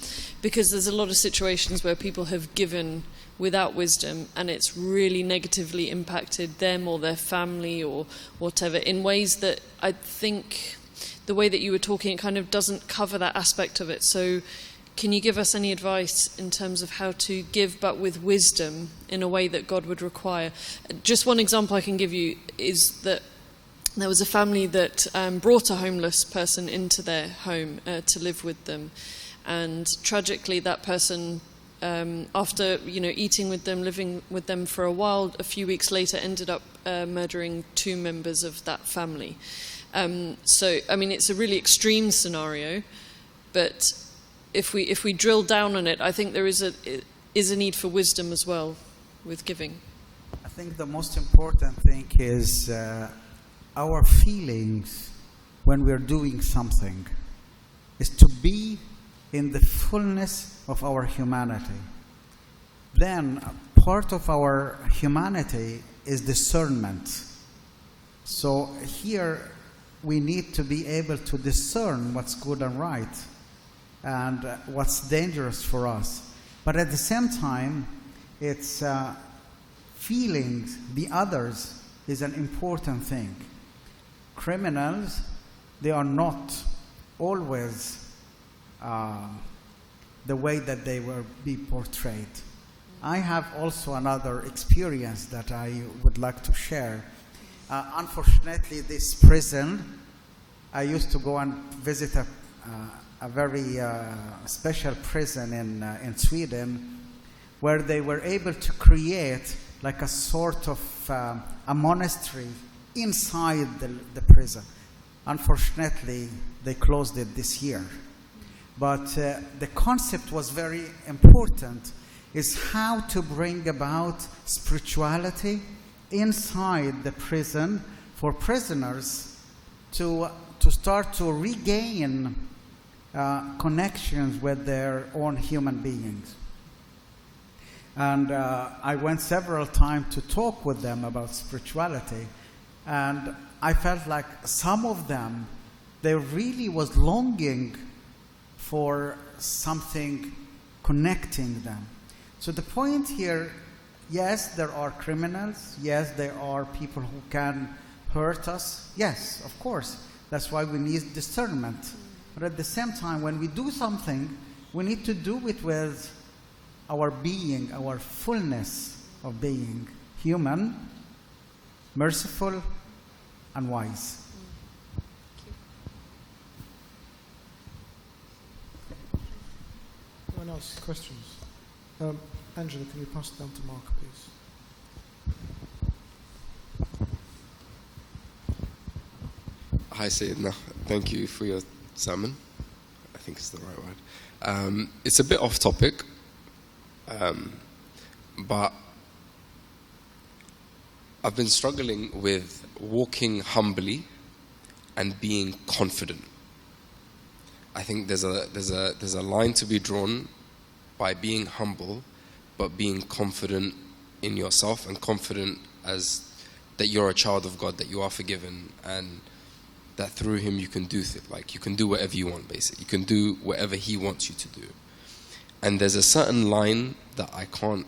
because there's a lot of situations where people have given without wisdom, and it's really negatively impacted them or their family or whatever, in ways that I think the way that you were talking, it kind of doesn't cover that aspect of it. So can you give us any advice in terms of how to give but with wisdom in a way that God would require? Just one example I can give you is that there was a family that brought a homeless person into their home to live with them. And tragically, that person, after eating with them, living with them for a while, a few weeks later ended up murdering 2 members of that family. So, I mean, it's a really extreme scenario, but if we drill down on it, I think there is a need for wisdom as well with giving. I think the most important thing is our feelings when we're doing something is to be in the fullness of our humanity. Then part of our humanity is discernment. So here we need to be able to discern what's good and right and what's dangerous for us. But at the same time, it's feelings, the others, is an important thing. Criminals, they are not always the way that they will be portrayed. I have also another experience that I would like to share. Unfortunately, this prison, I used to go and visit a very special prison in Sweden, where they were able to create like a sort of a monastery inside the prison. Unfortunately, they closed it this year. But the concept was very important, is how to bring about spirituality inside the prison for prisoners to start to regain connections with their own human beings. And I went several times to talk with them about spirituality, and I felt like some of them, they really was longing for something connecting them. So the point here, yes, there are criminals. Yes, there are people who can hurt us. Yes, of course. That's why we need discernment. But at the same time, when we do something, we need to do it with our being, our fullness of being human, merciful, and wise. Anyone else? Questions? Angela, can you pass it down to Mark, please? Hi, Sayyidina. Thank you for your sermon. I think it's the right word. It's a bit off topic, but I've been struggling with walking humbly and being confident. I think there's a line to be drawn by being humble, but being confident in yourself and confident as that you're a child of God, that you are forgiven, and that through Him you can do like you can do whatever you want. Basically, you can do whatever He wants you to do. And there's a certain line that I can't.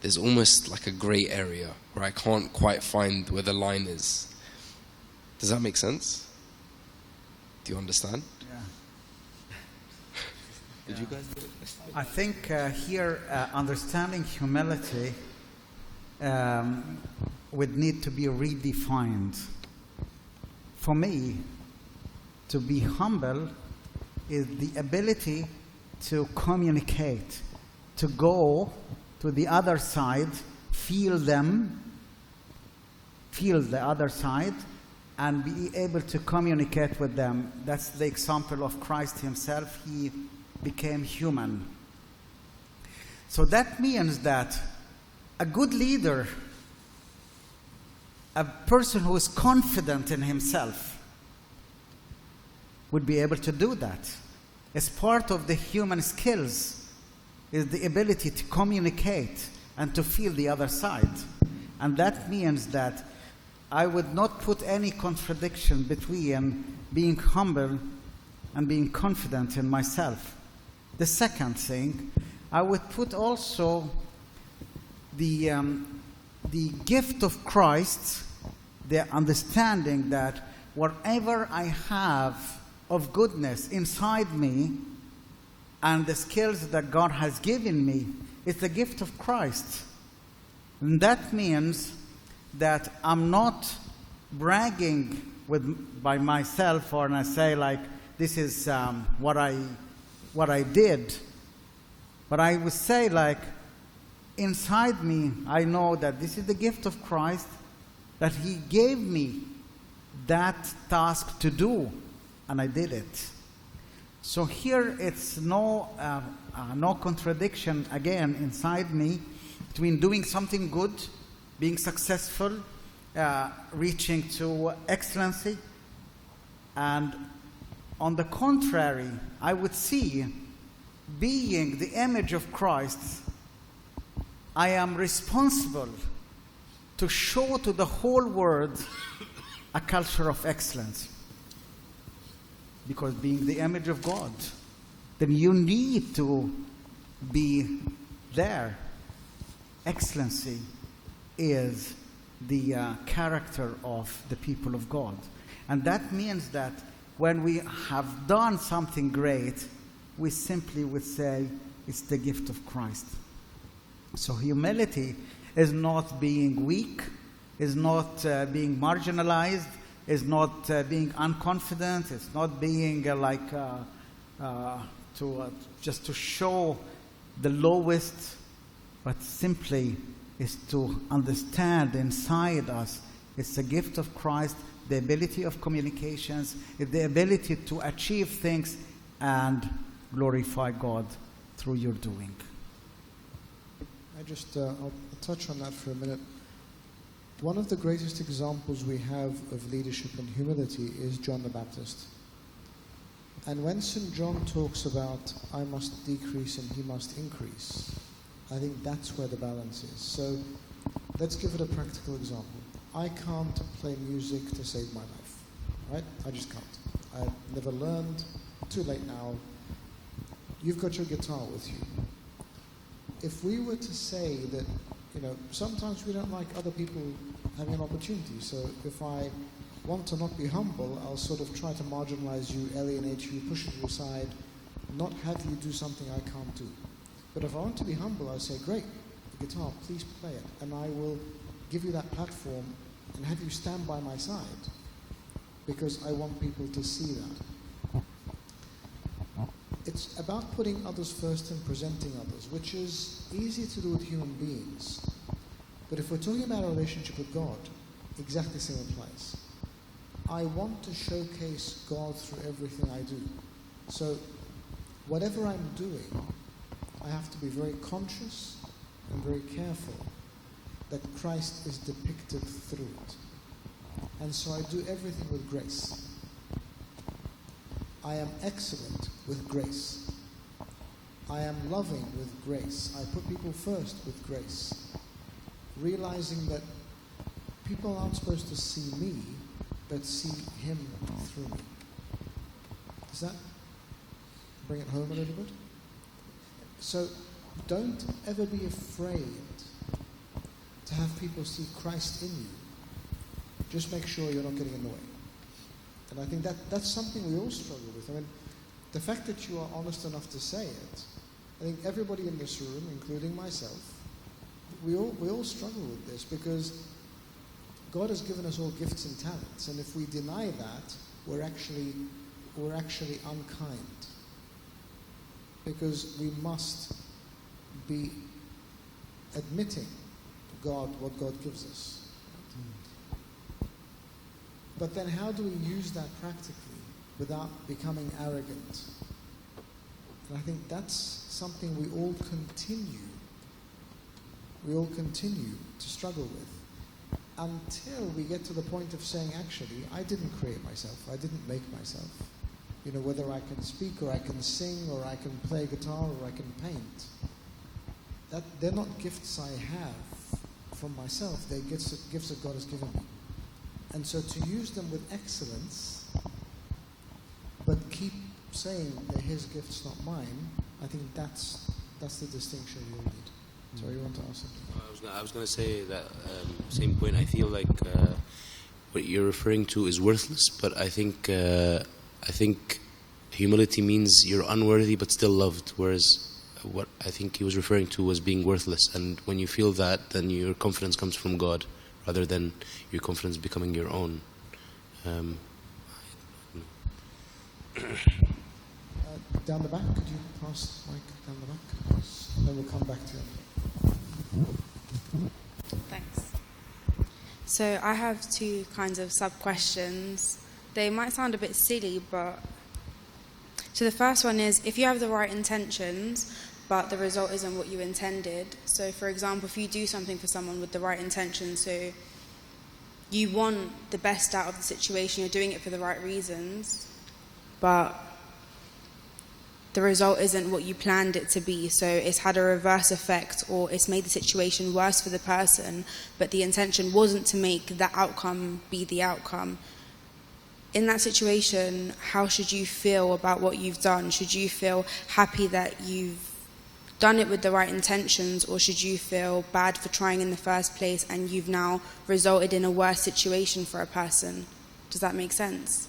There's almost like a grey area where I can't quite find where the line is. Does that make sense? Do you understand? Did you guys do it? I think here understanding humility would need to be redefined. For me, to be humble is the ability to communicate, to go to the other side, feel them, feel the other side, and be able to communicate with them. That's the example of Christ Himself. He became human. So that means that a good leader, a person who is confident in himself, would be able to do that. It's part of the human skills is the ability to communicate and to feel the other side. And that means that I would not put any contradiction between being humble and being confident in myself. The second thing, I would put also the gift of Christ, the understanding that whatever I have of goodness inside me and the skills that God has given me is the gift of Christ. And that means that I'm not bragging by myself, or I say like, this is what I did. But I would say like, inside me, I know that this is the gift of Christ, that He gave me that task to do, and I did it. So here it's no contradiction again inside me between doing something good, being successful, reaching to excellency, and on the contrary, I would see, being the image of Christ, I am responsible to show to the whole world a culture of excellence. Because being the image of God, then you need to be there. Excellency is the character of the people of God. And that means that when we have done something great, we simply would say it's the gift of Christ. So humility is not being weak, is not being marginalized, is not being unconfident, it's not being just to show the lowest, but simply is to understand inside us it's the gift of Christ, the ability of communications, the ability to achieve things and glorify God through your doing. I'll touch on that for a minute. One of the greatest examples we have of leadership and humility is John the Baptist. And when St. John talks about, I must decrease and he must increase, I think that's where the balance is. So let's give it a practical example. I can't play music to save my life, right? I just can't. I've never learned, too late now. You've got your guitar with you. If we were to say that, sometimes we don't like other people having an opportunity. So if I want to not be humble, I'll sort of try to marginalize you, alienate you, push you aside, not have you do something I can't do. But if I want to be humble, I'll say, great, the guitar, please play it. And I will give you that platform and have you stand by my side because I want people to see that. It's about putting others first and presenting others, which is easy to do with human beings. But if we're talking about a relationship with God, exactly the same applies. I want to showcase God through everything I do. So whatever I'm doing, I have to be very conscious and very careful that Christ is depicted through it. And so I do everything with grace. I am excellent with grace. I am loving with grace. I put people first with grace. Realizing that people aren't supposed to see me, but see Him through me. Does that bring it home a little bit? So don't ever be afraid to have people see Christ in you. Just make sure you're not getting in the way. And I think that's something we all struggle with. I mean, the fact that you are honest enough to say it, I think everybody in this room, including myself, we all struggle with this because God has given us all gifts and talents, and if we deny that, we're actually unkind. Because we must be admitting what God gives us. But then how do we use that practically without becoming arrogant? And I think that's something we all continue to struggle with until we get to the point of saying, actually, I didn't create myself. I didn't make myself. Whether I can speak or I can sing or I can play guitar or I can paint. that they're not gifts I have from myself. They're gifts that God has given me. And so to use them with excellence, but keep saying they're His gifts, not mine, I think that's the distinction you need. So you want to ask something? I was going to say that same point. I feel like what you're referring to is worthless, but I think humility means you're unworthy but still loved, whereas what I think he was referring to was being worthless. And when you feel that, then your confidence comes from God rather than your confidence becoming your own. Down the back, could you pass the mic down the back? And then we'll come back to you. Thanks. So I have two kinds of sub-questions. They might sound a bit silly, but... So the first one is, if you have the right intentions, but the result isn't what you intended. So for example, if you do something for someone with the right intentions, so you want the best out of the situation, you're doing it for the right reasons, but the result isn't what you planned it to be, so it's had a reverse effect, or it's made the situation worse for the person, but the intention wasn't to make the outcome be the outcome. In that situation, how should you feel about what you've done? Should you feel happy that you've done it with the right intentions, or should you feel bad for trying in the first place and you've now resulted in a worse situation for a person? Does that make sense?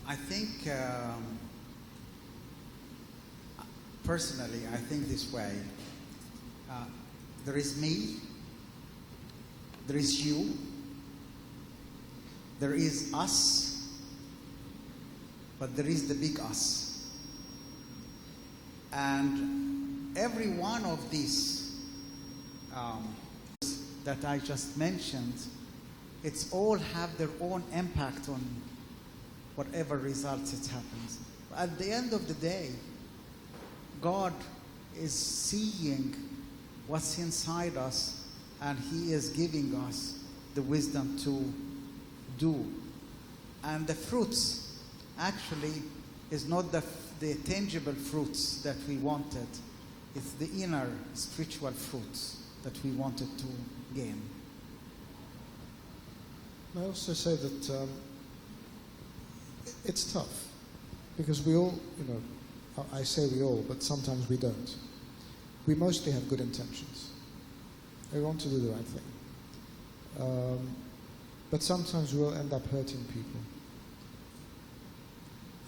I think, personally, I think this way. There is me, there is you, there is us, but there is the big us. And every one of these that I just mentioned, it's all have their own impact on whatever results it happens. At the end of the day, God is seeing what's inside us, and He is giving us the wisdom to do. And the fruits actually is not the tangible fruits that we wanted. It's the inner spiritual fruits that we wanted to gain. I also say that it's tough, because we all, I say we all, but sometimes we don't. We mostly have good intentions. We want to do the right thing. But sometimes we'll end up hurting people.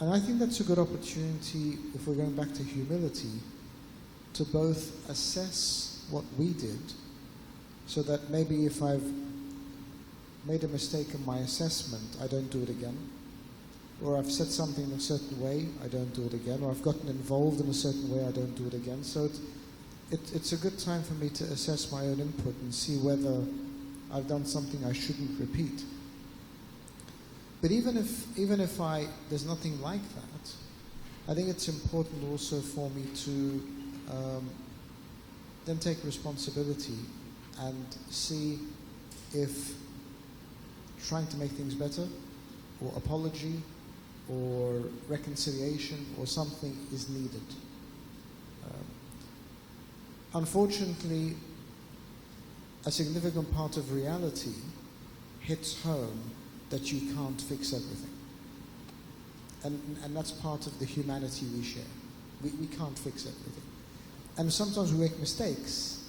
And I think that's a good opportunity, if we're going back to humility, to both assess what we did, so that maybe if I've made a mistake in my assessment, I don't do it again. Or I've said something in a certain way, I don't do it again. Or I've gotten involved in a certain way, I don't do it again. So it's a good time for me to assess my own input and see whether I've done something I shouldn't repeat. But even if there's nothing like that, I think it's important also for me to then take responsibility and see if trying to make things better, or apology, or reconciliation, or something is needed. Unfortunately, a significant part of reality hits home that you can't fix everything. And that's part of the humanity we share. We can't fix everything. And sometimes we make mistakes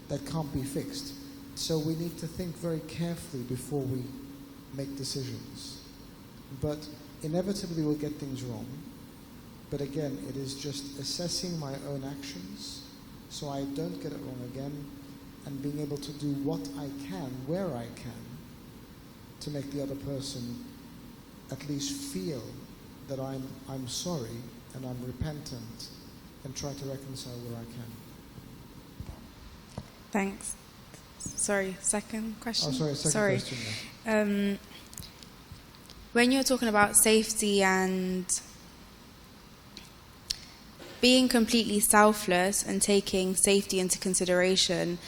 that can't be fixed. So we need to think very carefully before we make decisions. But inevitably we'll get things wrong. But again, it is just assessing my own actions so I don't get it wrong again, and being able to do what I can, where I can, to make the other person at least feel that I'm sorry and I'm repentant, and try to reconcile where I can. Thanks. Sorry, second question? Oh, sorry, second question. when you're talking about safety and being completely selfless and taking safety into consideration,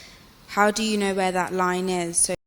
how do you know where that line is? So